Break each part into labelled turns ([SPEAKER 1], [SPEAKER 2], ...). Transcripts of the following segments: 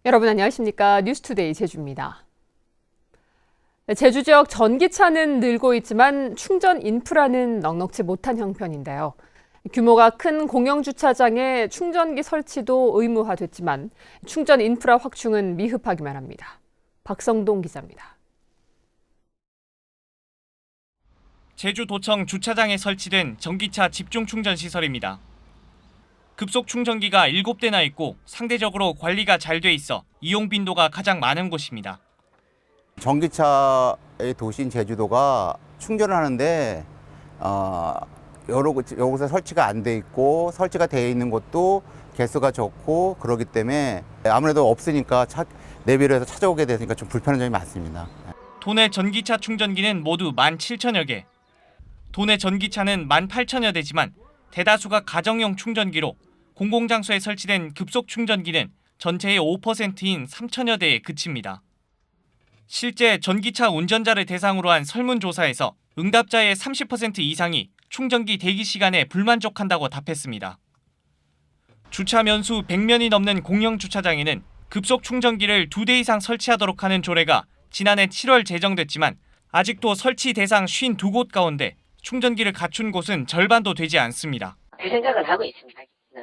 [SPEAKER 1] 여러분 안녕하십니까? 뉴스투데이 제주입니다. 제주 지역 전기차는 늘고 있지만 충전 인프라는 넉넉지 못한 형편인데요. 규모가 큰 공영주차장에 충전기 설치도 의무화됐지만 충전 인프라 확충은 미흡하기만 합니다. 박성동 기자입니다.
[SPEAKER 2] 제주도청 주차장에 설치된 전기차 집중 충전 시설입니다. 급속 충전기가 7대나 있고 상대적으로 관리가 잘 돼 있어 이용 빈도가 가장 많은 곳입니다.
[SPEAKER 3] 전기차의 도시인 제주도가 충전을 하는데 여러 곳에 설치가 안 돼 있고 설치가 돼 있는 곳도 개수가 적고 그렇기 때문에 아무래도 없으니까 내비를 해서 찾아오게 되니까 좀 불편한 점이 많습니다.
[SPEAKER 2] 도내 전기차 충전기는 모두 17,000여 개. 도내 전기차는 18,000여 대지만 대다수가 가정용 충전기로 공공장소에 설치된 급속 충전기는 전체의 5%인 3,000여 대에 그칩니다. 실제 전기차 운전자를 대상으로 한 설문조사에서 응답자의 30% 이상이 충전기 대기 시간에 불만족한다고 답했습니다. 주차 면수 100면이 넘는 공영주차장에는 급속 충전기를 2대 이상 설치하도록 하는 조례가 지난해 7월 제정됐지만 아직도 설치 대상 52곳 가운데 충전기를 갖춘 곳은 절반도 되지 않습니다.
[SPEAKER 4] 그 생각은 하고 있습니다.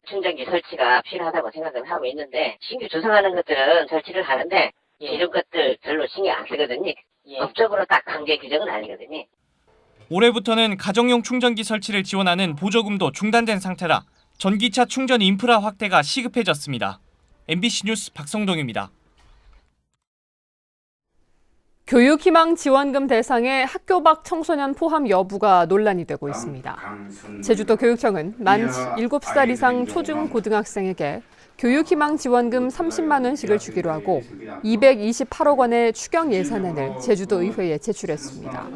[SPEAKER 4] 충전기 설치가 필요하다고 생각은 하고 있는데 신규 조성하는 것들은 설치를 하는데 이런 것들 별로 신경 안 쓰거든요. 법적으로 딱 관계 규정은 아니거든요.
[SPEAKER 2] 올해부터는 가정용 충전기 설치를 지원하는 보조금도 중단된 상태라 전기차 충전 인프라 확대가 시급해졌습니다. MBC 뉴스 박성동입니다.
[SPEAKER 1] 교육희망지원금 대상의 학교 밖 청소년 포함 여부가 논란이 되고 있습니다. 제주도 교육청은 만 7살 이상 초중 고등학생에게 교육희망지원금 30만 원씩을 주기로 하고 228억 원의 추경 예산안을 제주도 의회에 제출했습니다.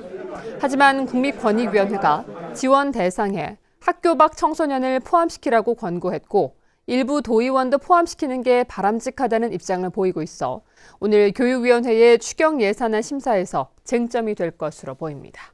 [SPEAKER 1] 하지만 국민권익위원회가 지원 대상에 학교 밖 청소년을 포함시키라고 권고했고 일부 도의원도 포함시키는 게 바람직하다는 입장을 보이고 있어 오늘 교육위원회의 추경 예산안 심사에서 쟁점이 될 것으로 보입니다.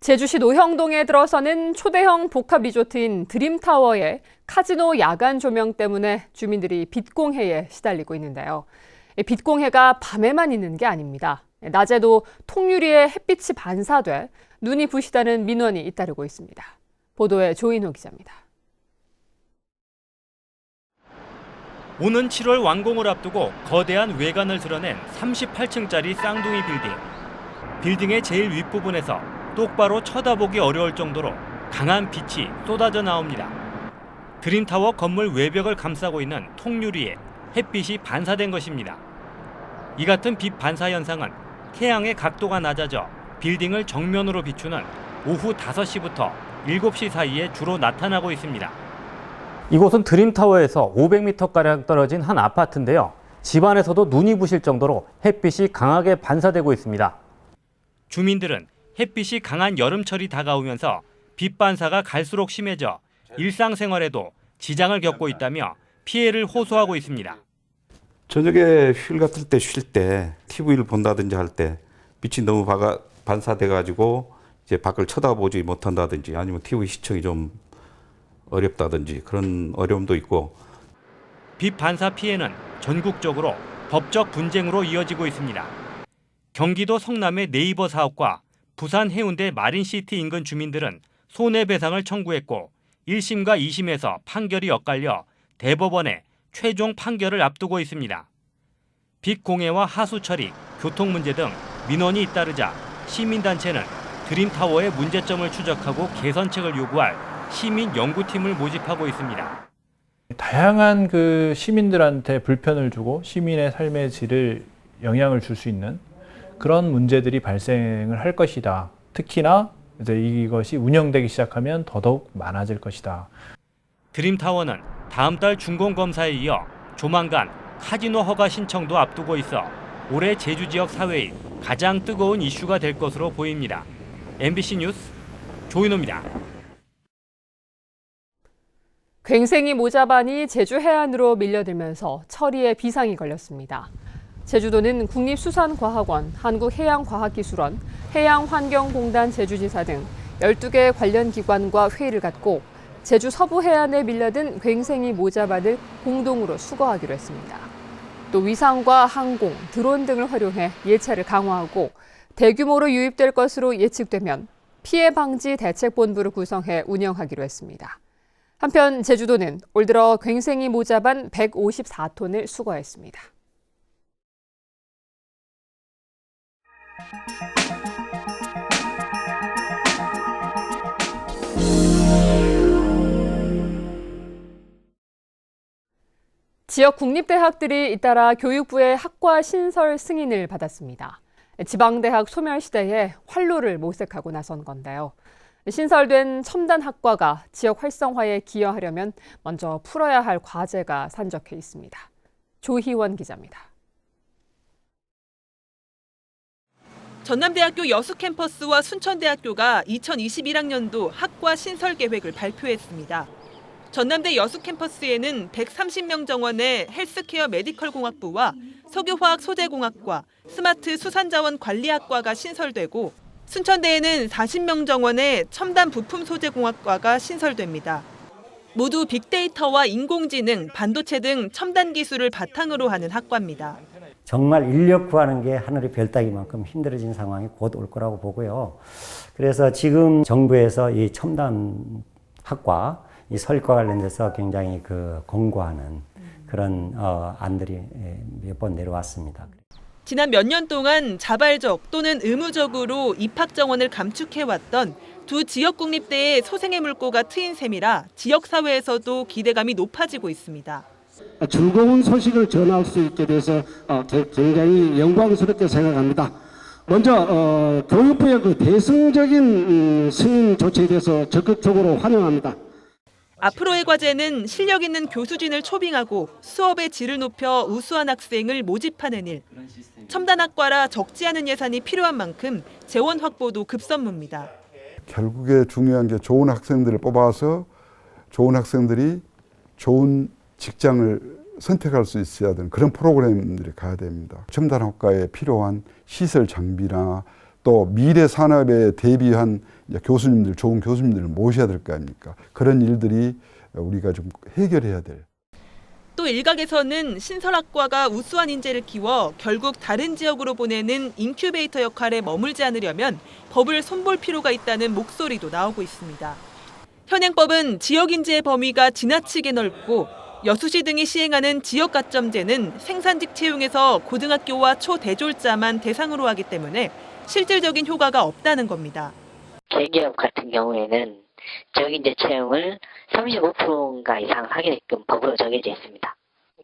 [SPEAKER 1] 제주시 노형동에 들어서는 초대형 복합 리조트인 드림타워의 카지노 야간 조명 때문에 주민들이 빛공해에 시달리고 있는데요. 빛공해가 밤에만 있는 게 아닙니다. 낮에도 통유리에 햇빛이 반사돼 눈이 부시다는 민원이 잇따르고 있습니다. 보도에 조인호 기자입니다.
[SPEAKER 5] 오는 7월 완공을 앞두고 거대한 외관을 드러낸 38층짜리 쌍둥이 빌딩. 빌딩의 제일 윗부분에서 똑바로 쳐다보기 어려울 정도로 강한 빛이 쏟아져 나옵니다. 드림타워 건물 외벽을 감싸고 있는 통유리에 햇빛이 반사된 것입니다. 이 같은 빛 반사 현상은 태양의 각도가 낮아져 빌딩을 정면으로 비추는 오후 5시부터 7시 사이에 주로 나타나고 있습니다. 이곳은 드림타워에서 500m가량 떨어진 한 아파트인데요. 집안에서도 눈이 부실 정도로 햇빛이 강하게 반사되고 있습니다. 주민들은 햇빛이 강한 여름철이 다가오면서 빛 반사가 갈수록 심해져 일상생활에도 지장을 겪고 있다며 피해를 호소하고 있습니다.
[SPEAKER 6] 저녁에 휴일 같을 때 쉴 때 TV를 본다든지 할 때 빛이 너무 반사돼가지고 이제 밖을 쳐다보지 못한다든지 아니면 TV 시청이 좀 어렵다든지 그런 어려움도 있고.
[SPEAKER 5] 빛 반사 피해는 전국적으로 법적 분쟁으로 이어지고 있습니다. 경기도 성남의 네이버 사업과 부산 해운대 마린시티 인근 주민들은 손해배상을 청구했고 1심과 2심에서 판결이 엇갈려 대법원에 최종 판결을 앞두고 있습니다. 빛 공해와 하수 처리, 교통 문제 등 민원이 잇따르자 시민단체는 드림타워의 문제점을 추적하고 개선책을 요구할 시민 연구팀을 모집하고 있습니다.
[SPEAKER 7] 다양한 시민들한테 불편을 주고 시민의 삶의 질을 영향을 줄 수 있는 그런 문제들이 발생을 할 것이다. 특히나 이제 이것이 운영되기 시작하면 더더욱 많아질 것이다.
[SPEAKER 5] 드림타워는 다음 달 준공검사에 이어 조만간 카지노 허가 신청도 앞두고 있어 올해 제주 지역 사회의 가장 뜨거운 이슈가 될 것으로 보입니다. MBC 뉴스 조인호입니다.
[SPEAKER 1] 괭생이 모자반이 제주 해안으로 밀려들면서 처리에 비상이 걸렸습니다. 제주도는 국립수산과학원, 한국해양과학기술원, 해양환경공단 제주지사 등 12개 관련 기관과 회의를 갖고 제주 서부 해안에 밀려든 괭생이 모자반을 공동으로 수거하기로 했습니다. 또 위상과 항공, 드론 등을 활용해 예찰을 강화하고 대규모로 유입될 것으로 예측되면 피해 방지 대책본부를 구성해 운영하기로 했습니다. 한편 제주도는 올 들어 괭생이 모자반 154톤을 수거했습니다. 지역 국립대학들이 잇따라 교육부의 학과 신설 승인을 받았습니다. 지방대학 소멸시대에 활로를 모색하고 나선 건데요. 신설된 첨단 학과가 지역 활성화에 기여하려면 먼저 풀어야 할 과제가 산적해 있습니다. 조희원 기자입니다.
[SPEAKER 8] 전남대학교 여수 캠퍼스와 순천대학교가 2021학년도 학과 신설 계획을 발표했습니다. 전남대 여수 캠퍼스에는 130명 정원의 헬스케어 메디컬 공학부와 석유화학 소재공학과, 스마트 수산자원 관리학과가 신설되고 순천대에는 40명 정원의 첨단 부품 소재공학과가 신설됩니다. 모두 빅데이터와 인공지능, 반도체 등 첨단 기술을 바탕으로 하는 학과입니다.
[SPEAKER 9] 정말 인력 구하는 게 하늘의 별 따기만큼 힘들어진 상황이 곧 올 거라고 보고요. 그래서 지금 정부에서 이 첨단 학과, 이 설과 관련돼서 굉장히 공고하는 그런 안들이 몇 번 내려왔습니다.
[SPEAKER 8] 지난 몇 년 동안 자발적 또는 의무적으로 입학 정원을 감축해왔던 두 지역 국립대의 소생의 물꼬가 트인 셈이라 지역사회에서도 기대감이 높아지고 있습니다.
[SPEAKER 10] 즐거운 소식을 전할 수 있게 돼서 굉장히 영광스럽게 생각합니다. 먼저 교육부의 그 대승적인 승인 조치에 대해서 적극적으로 환영합니다.
[SPEAKER 8] 앞으로의 과제는 실력 있는 교수진을 초빙하고 수업의 질을 높여 우수한 학생을 모집하는 일. 첨단 학과라 적지 않은 예산이 필요한 만큼 재원 확보도 급선무입니다.
[SPEAKER 11] 결국에 중요한 게 좋은 학생들을 뽑아서 좋은 학생들이 좋은 직장을 선택할 수 있어야 되는 그런 프로그램들이 가야 됩니다. 첨단 학과에 필요한 시설 장비나 또 미래 산업에 대비한 교수님들, 좋은 교수님들을 모셔야 될 거 아닙니까? 그런 일들이 우리가 좀 해결해야 돼요.
[SPEAKER 8] 또 일각에서는 신설학과가 우수한 인재를 키워 결국 다른 지역으로 보내는 인큐베이터 역할에 머물지 않으려면 법을 손볼 필요가 있다는 목소리도 나오고 있습니다. 현행법은 지역 인재의 범위가 지나치게 넓고 여수시 등이 시행하는 지역가점제는 생산직 채용에서 고등학교와 초대졸자만 대상으로 하기 때문에 실질적인 효과가 없다는 겁니다.
[SPEAKER 4] 대기업 같은 경우에는 지역인재 채용을 35%인가 이상 하게끔 법으로 정해져 있습니다.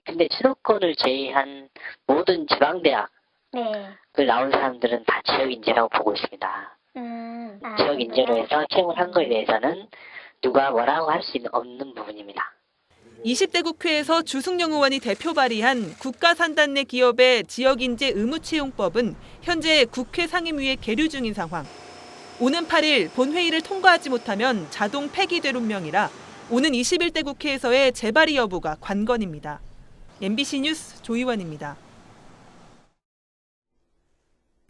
[SPEAKER 4] 근데 수도권을 제외한 모든 지방대학을 나온 사람들은 다 지역인재라고 보고 있습니다. 지역인재로 해서 채용을 한 거에 대해서는 누가 뭐라고 할 수 없는 부분입니다.
[SPEAKER 8] 20대 국회에서 주승용 의원이 대표 발의한 국가산단 내 기업의 지역인재 의무채용법은 현재 국회 상임위에 계류 중인 상황. 오는 8일 본회의를 통과하지 못하면 자동 폐기될 운명이라 오는 21대 국회에서의 재발의 여부가 관건입니다. MBC 뉴스 조희원입니다.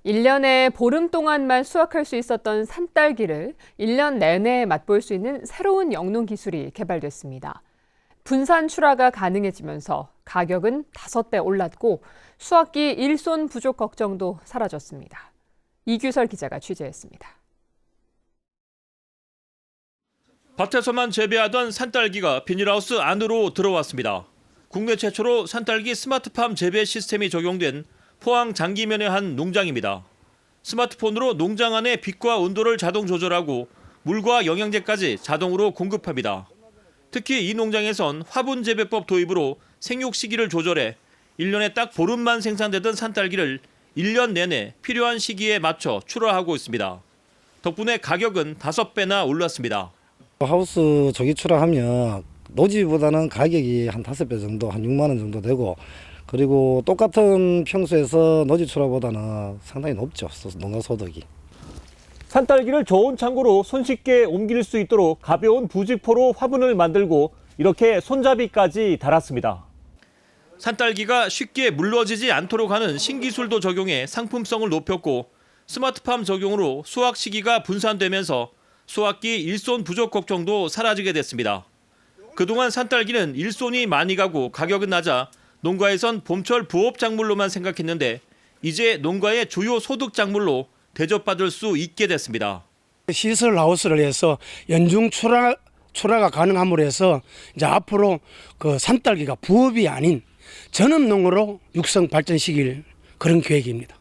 [SPEAKER 1] 1년에 보름 동안만 수확할 수 있었던 산딸기를 1년 내내 맛볼 수 있는 새로운 영농 기술이 개발됐습니다. 분산 출하가 가능해지면서 가격은 5배 올랐고 수확기 일손 부족 걱정도 사라졌습니다. 이규설 기자가 취재했습니다.
[SPEAKER 12] 밭에서만 재배하던 산딸기가 비닐하우스 안으로 들어왔습니다. 국내 최초로 산딸기 스마트팜 재배 시스템이 적용된 포항 장기면의 한 농장입니다. 스마트폰으로 농장 안의 빛과 온도를 자동 조절하고 물과 영양제까지 자동으로 공급합니다. 특히 이 농장에선 화분 재배법 도입으로 생육 시기를 조절해 1년에 딱 보름만 생산되던 산딸기를 1년 내내 필요한 시기에 맞춰 출하하고 있습니다. 덕분에 가격은 5배나 올랐습니다.
[SPEAKER 13] 하우스 조기 출하하면 노지보다는 가격이 한 5배 정도, 한 6만 원 정도 되고, 그리고 똑같은 평수에서 노지 출하보다는 상당히 높죠, 농가 소득이.
[SPEAKER 5] 산딸기를 저온 창고로 손쉽게 옮길 수 있도록 가벼운 부직포로 화분을 만들고 이렇게 손잡이까지 달았습니다.
[SPEAKER 12] 산딸기가 쉽게 물러지지 않도록 하는 신기술도 적용해 상품성을 높였고 스마트팜 적용으로 수확 시기가 분산되면서 수확기 일손 부족 걱정도 사라지게 됐습니다. 그동안 산딸기는 일손이 많이 가고 가격은 낮아 농가에선 봄철 부업 작물로만 생각했는데 이제 농가의 주요 소득 작물로 대접받을 수 있게 됐습니다.
[SPEAKER 14] 시설 하우스를 해서 연중 출하가 가능함으로 해서 이제 앞으로 그 산딸기가 부업이 아닌 전업농으로 육성 발전시킬 그런 계획입니다.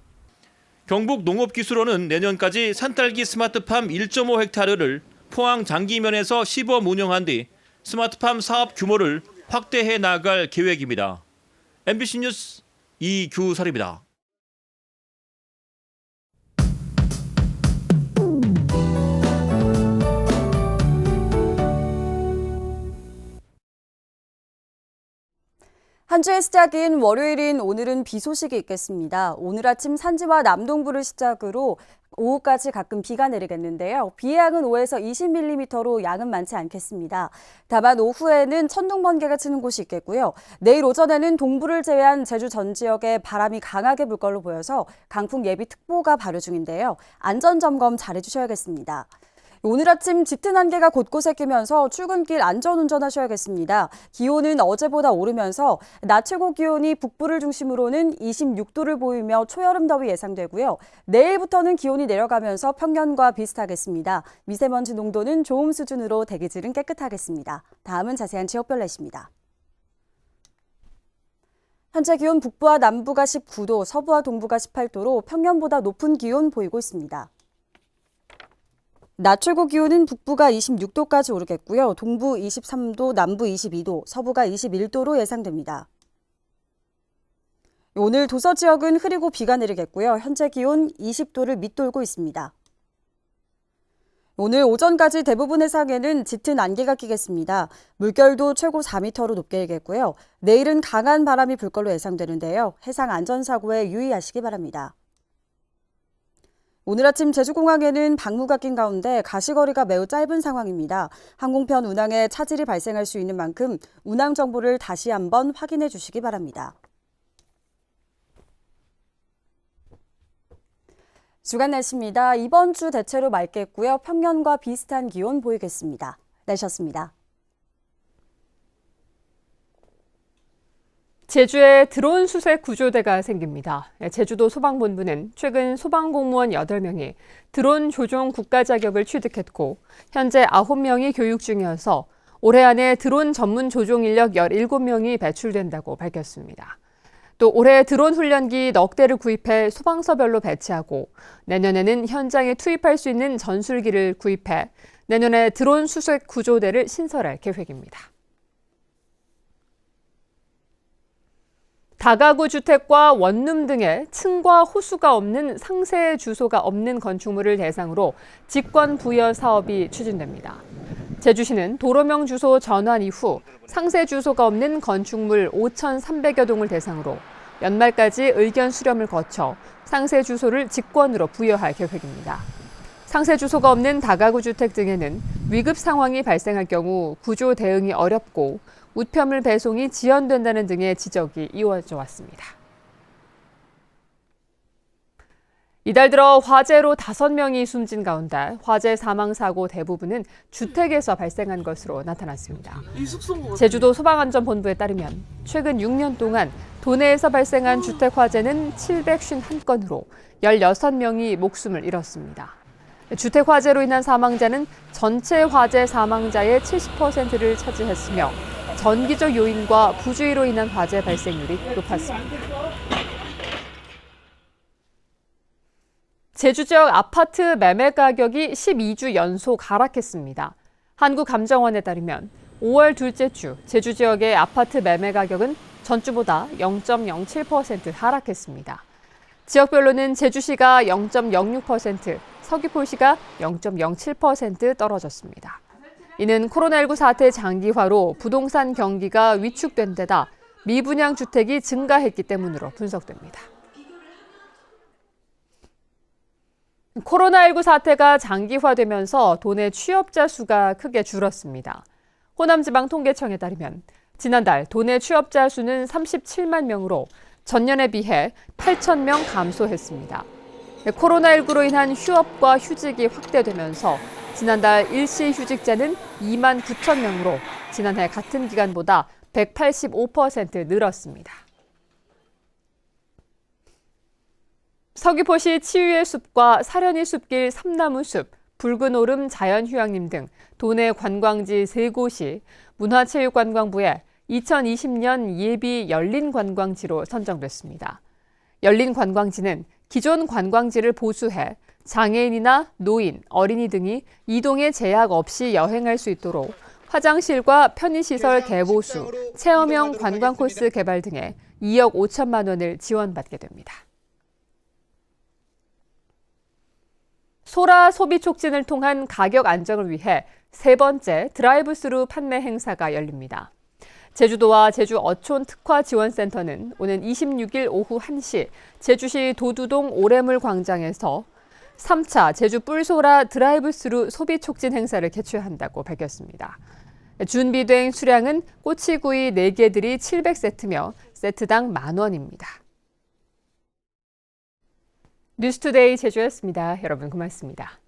[SPEAKER 12] 경북 농업기술원은 내년까지 산딸기 스마트팜 1.5헥타르를 포항 장기면에서 시범 운영한 뒤 스마트팜 사업 규모를 확대해 나갈 계획입니다. MBC 뉴스 이규설입니다.
[SPEAKER 15] 한 주의 시작인 월요일인 오늘은 비 소식이 있겠습니다. 오늘 아침 산지와 남동부를 시작으로 오후까지 가끔 비가 내리겠는데요. 비의 양은 5에서 20mm로 양은 많지 않겠습니다. 다만 오후에는 천둥 번개가 치는 곳이 있겠고요. 내일 오전에는 동부를 제외한 제주 전 지역에 바람이 강하게 불 걸로 보여서 강풍 예비특보가 발효 중인데요. 안전점검 잘해주셔야겠습니다. 오늘 아침 짙은 안개가 곳곳에 끼면서 출근길 안전운전하셔야겠습니다. 기온은 어제보다 오르면서 낮 최고 기온이 북부를 중심으로는 26도를 보이며 초여름 더위 예상되고요. 내일부터는 기온이 내려가면서 평년과 비슷하겠습니다. 미세먼지 농도는 좋음 수준으로 대기질은 깨끗하겠습니다. 다음은 자세한 지역별 날씨입니다. 현재 기온 북부와 남부가 19도, 서부와 동부가 18도로 평년보다 높은 기온 보이고 있습니다. 낮 최고 기온은 북부가 26도까지 오르겠고요. 동부 23도, 남부 22도, 서부가 21도로 예상됩니다. 오늘 도서 지역은 흐리고 비가 내리겠고요. 현재 기온 20도를 밑돌고 있습니다. 오늘 오전까지 대부분 해상에는 짙은 안개가 끼겠습니다. 물결도 최고 4m로 높게 일겠고요. 내일은 강한 바람이 불 걸로 예상되는데요. 해상 안전사고에 유의하시기 바랍니다. 오늘 아침 제주공항에는 방류가 낀 가운데 가시거리가 매우 짧은 상황입니다. 항공편 운항에 차질이 발생할 수 있는 만큼 운항 정보를 다시 한번 확인해 주시기 바랍니다. 주간 날씨입니다. 이번 주 대체로 맑겠고요. 평년과 비슷한 기온 보이겠습니다. 날씨였습니다.
[SPEAKER 1] 제주에 드론 수색 구조대가 생깁니다. 제주도 소방본부는 최근 소방공무원 8명이 드론 조종 국가 자격을 취득했고 현재 9명이 교육 중이어서 올해 안에 드론 전문 조종 인력 17명이 배출된다고 밝혔습니다. 또 올해 드론 훈련기 넉 대를 구입해 소방서별로 배치하고 내년에는 현장에 투입할 수 있는 전술기를 구입해 내년에 드론 수색 구조대를 신설할 계획입니다. 다가구 주택과 원룸 등의 층과 호수가 없는 상세 주소가 없는 건축물을 대상으로 직권 부여 사업이 추진됩니다. 제주시는 도로명 주소 전환 이후 상세 주소가 없는 건축물 5,300여 동을 대상으로 연말까지 의견 수렴을 거쳐 상세 주소를 직권으로 부여할 계획입니다. 상세 주소가 없는 다가구 주택 등에는 위급 상황이 발생할 경우 구조 대응이 어렵고 우편물 배송이 지연된다는 등의 지적이 이어져 왔습니다. 이달 들어 화재로 5명이 숨진 가운데 화재 사망 사고 대부분은 주택에서 발생한 것으로 나타났습니다. 제주도 소방안전본부에 따르면 최근 6년 동안 도내에서 발생한 주택 화재는 751건으로 16명이 목숨을 잃었습니다. 주택 화재로 인한 사망자는 전체 화재 사망자의 70%를 차지했으며 전기적 요인과 부주의로 인한 화재 발생률이 높았습니다. 제주 지역 아파트 매매 가격이 12주 연속 하락했습니다. 한국감정원에 따르면 5월 둘째 주 제주 지역의 아파트 매매 가격은 전주보다 0.07% 하락했습니다. 지역별로는 제주시가 0.06%, 서귀포시가 0.07% 떨어졌습니다. 이는 코로나19 사태 장기화로 부동산 경기가 위축된 데다 미분양 주택이 증가했기 때문으로 분석됩니다. 코로나19 사태가 장기화되면서 도내 취업자 수가 크게 줄었습니다. 호남지방통계청에 따르면 지난달 도내 취업자 수는 37만 명으로 전년에 비해 8천 명 감소했습니다. 코로나19로 인한 휴업과 휴직이 확대되면서 지난달 일시 휴직자는 2만 9천 명으로 지난해 같은 기간보다 185% 늘었습니다. 서귀포시 치유의 숲과 사려니 숲길 삼나무숲, 붉은 오름 자연휴양림 등 도내 관광지 3곳이 문화체육관광부에 2020년 예비 열린 관광지로 선정됐습니다. 열린 관광지는 기존 관광지를 보수해 장애인이나 노인, 어린이 등이 이동에 제약 없이 여행할 수 있도록 화장실과 편의시설 개보수, 체험형 관광 코스 개발 등에 2억 5천만 원을 지원받게 됩니다. 소라 소비 촉진을 통한 가격 안정을 위해 3번째 드라이브스루 판매 행사가 열립니다. 제주도와 제주 어촌 특화 지원센터는 오는 26일 오후 1시 제주시 도두동 오래물 광장에서 3차 제주 뿔소라 드라이브스루 소비 촉진 행사를 개최한다고 밝혔습니다. 준비된 수량은 꼬치구이 4개들이 700세트며 세트당 10,000원입니다. 뉴스투데이 제주였습니다. 여러분 고맙습니다.